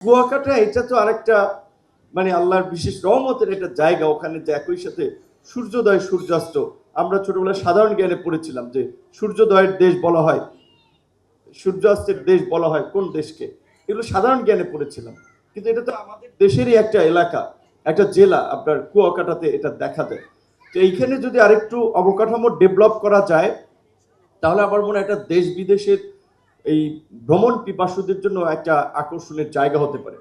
কুয়াকাটা এটা তো আরেকটা মানে আল্লাহর বিশেষ রহমতের একটা জায়গা। ওখানে যে একই সাথে সূর্যোদয় সূর্যাস্ত, আমরা ছোটবেলায় সাধারণ জ্ঞানে পড়েছিলাম যে সূর্যোদয়ের দেশ বলা হয়, সূর্যাস্তের দেশ বলা হয় কোন দেশকে, এগুলো সাধারণ জ্ঞানে পড়েছিলাম। কিন্তু এটা তো আমাদের দেশেরই একটা এলাকা, একটা জেলা, আপনার কুয়াকাটাতে এটা দেখা যায়। তো এইখানে যদি আরেকটু অবকাঠামো ডেভেলপ করা যায় তাহলে আমার মনে হয় একটা দেশ বিদেশের এই ভ্রমণ পিপাসুদের জন্য একটা আকর্ষণের জায়গা হতে পারে।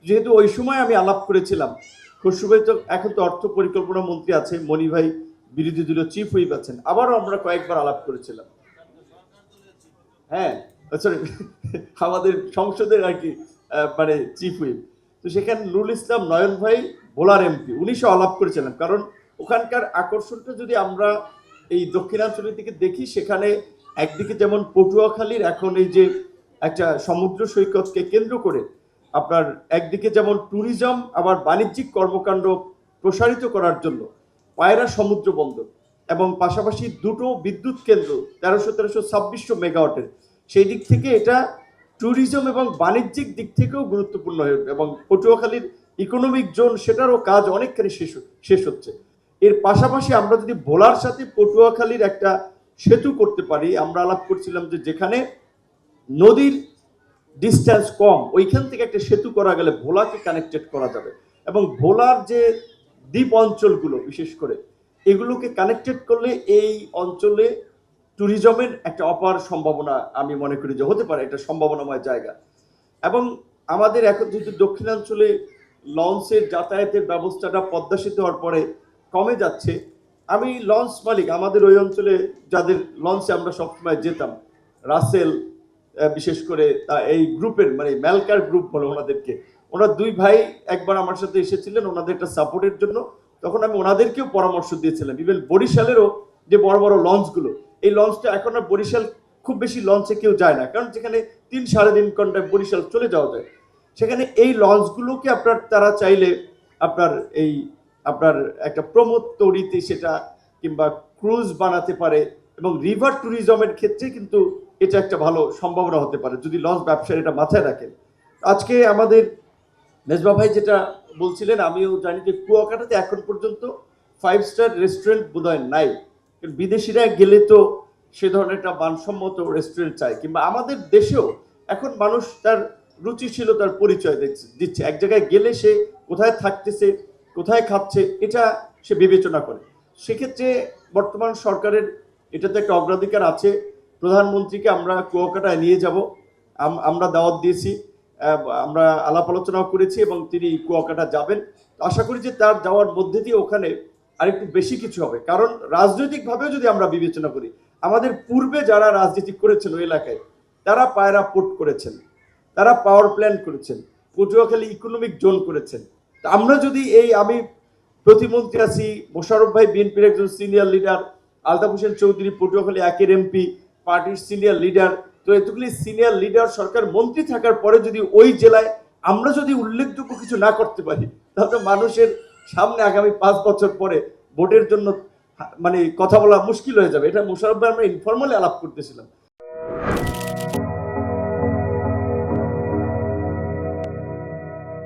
যেহেতু ওই সময় আমি আলাপ করেছিলাম, খসরু ভাই তো এখন তো অর্থ পরিকল্পনা মন্ত্রী আছে, মনি ভাই বিরোধী দলীয় চিফ হুইপ আছেন, আবারও আমরা কয়েকবার আলাপ করেছিলাম। হ্যাঁ, সরি, আমাদের সংসদের আর কি মানে চিফ হুইপ। তো সেখানে নুরুল ইসলাম নয়ন ভাই ভোলার এমপি, উনিশও আলাপ করেছিলাম। কারণ ওখানকার আকর্ষণটা যদি আমরা এই দক্ষিণাঞ্চলের দিকে দেখি, সেখানে একদিকে যেমন পটুয়াখালীর এখন এই যে একটা সমুদ্র সৈকতকে কেন্দ্র করে আপনার একদিকে যেমন ট্যুরিজম, আবার বাণিজ্যিক কর্মকাণ্ড প্রসারিত করার জন্য পায়রা সমুদ্র বন্দর এবং পাশাপাশি দুটো বিদ্যুৎ কেন্দ্র 1300-1300-2600 মেগাওয়াটের, সেই দিক থেকে এটা ট্যুরিজম এবং বাণিজ্যিক দিক থেকেও গুরুত্বপূর্ণ হয়ে উঠবে। এবং পটুয়াখালীর ইকোনমিক জোন, সেটারও কাজ অনেকখানি শেষ হচ্ছে। এর পাশাপাশি আমরা যদি ভোলার সাথে পটুয়াখালীর একটা সেতু করতে পারি, আমরা আলাপ করছিলাম যে যেখানে নদীর ডিস্টেন্স কম, ওইখান থেকে একটা সেতু করা গেলে ভোলাকে কানেক্টেড করা যাবে। এবং ভোলার যে দ্বীপ অঞ্চলগুলো বিশেষ করে, এগুলোকে কানেক্টেড করলে এই অঞ্চলে ট্যুরিজমের একটা অপার সম্ভাবনা আমি মনে করি যে হতে পারে, একটা সম্ভাবনাময় জায়গা। এবং আমাদের এখন যেহেতু দক্ষিণাঞ্চলে লঞ্চের যাতায়াতের ব্যবস্থাটা পদ্মা সেতু হওয়ার পরে কমে যাচ্ছে, আমি লঞ্চ মালিক, আমাদের ওই অঞ্চলে যাদের লঞ্চে আমরা সবসময় যেতাম, রাসেল বিশেষ করে এই গ্রুপের মানে ম্যালকার গ্রুপ বলে ওনাদেরকে, ওনার দুই ভাই একবার আমার সাথে এসেছিলেন ওনাদের একটা সাপোর্টের জন্য, তখন আমি ওনাদেরকেও পরামর্শ দিয়েছিলাম। ইভেন বরিশালেরও যে বড় বড় লঞ্চগুলো, এই লঞ্চটা এখন আর বরিশাল খুব বেশি লঞ্চে কেউ যায় না, কারণ যেখানে 3-3.5 ঘন্টায় বরিশাল চলে যাওয়া যায়, সেখানে এই লঞ্চগুলোকে আপনার তারা চাইলে আপনার এই আপনার একটা প্রমোদ তৈরিতে সেটা কিংবা ক্রুজ বানাতে পারে। এবং রিভার ট্যুরিজমের ক্ষেত্রে কিন্তু এটা একটা ভালো সম্ভাবনা হতে পারে যদি লঞ্চ ব্যবসায়ী এটা মাথায় রাখেন। আজকে আমাদের মেজবা ভাই যেটা বলছিলেন, আমিও জানি যে কুয়াকাটাতে এখন পর্যন্ত 5 স্টার রেস্টুরেন্ট বোধহয় নাই। বিদেশিরা গেলে তো সে ধরনের একটা মানসম্মত রেস্টুরেন্ট চায়, কিংবা আমাদের দেশেও এখন মানুষ তার রুচিশীলতার পরিচয় দিচ্ছে। এক জায়গায় গেলে সে কোথায় থাকতেছে, কোথায় খাচ্ছে, এটা সে বিবেচনা করে। সেক্ষেত্রে বর্তমান সরকারের এটাতে একটা অগ্রাধিকার আছে। প্রধানমন্ত্রীকে আমরা কুয়াকাটায় নিয়ে যাব, আমরা দাওয়াত দিয়েছি, আমরা আলাপ আলোচনাও করেছি এবং তিনি কুয়াকাটা যাবেন। আশা করি যে তার যাওয়ার মধ্যে দিয়ে ওখানে আরেকটু বেশি কিছু হবে। কারণ রাজনৈতিকভাবেও যদি আমরা বিবেচনা করি, আমাদের পূর্বে যারা রাজনীতি করেছেন ওই এলাকায়, তারা পায়রা পোর্ট করেছেন, তারা পাওয়ার প্ল্যান্ট করেছেন, পটুয়াখালী ইকোনমিক জোন করেছেন। আমরা যদি আমি প্রতিমন্ত্রী আছি, মোশাররফ ভাই বিএনপির একজন সিনিয়র লিডার, আলতাফ হোসেন চৌধুরী পটুয়াখালী একের এমপি, পার্টির সিনিয়র লিডার, তো এতগুলি সিনিয়র লিডার সরকার মন্ত্রী থাকার পরে যদি ওই জেলায় আমরা যদি উল্লেখযোগ্য কিছু না করতে পারি, তাহলে মানুষের সামনে আগামী 5 বছর পরে ভোটের জন্য মানে কথা বলা মুশকিল হয়ে যাবে। এটা মোশাররফ ভাই আমরা ইনফরমালি আলাপ করতেছিলাম।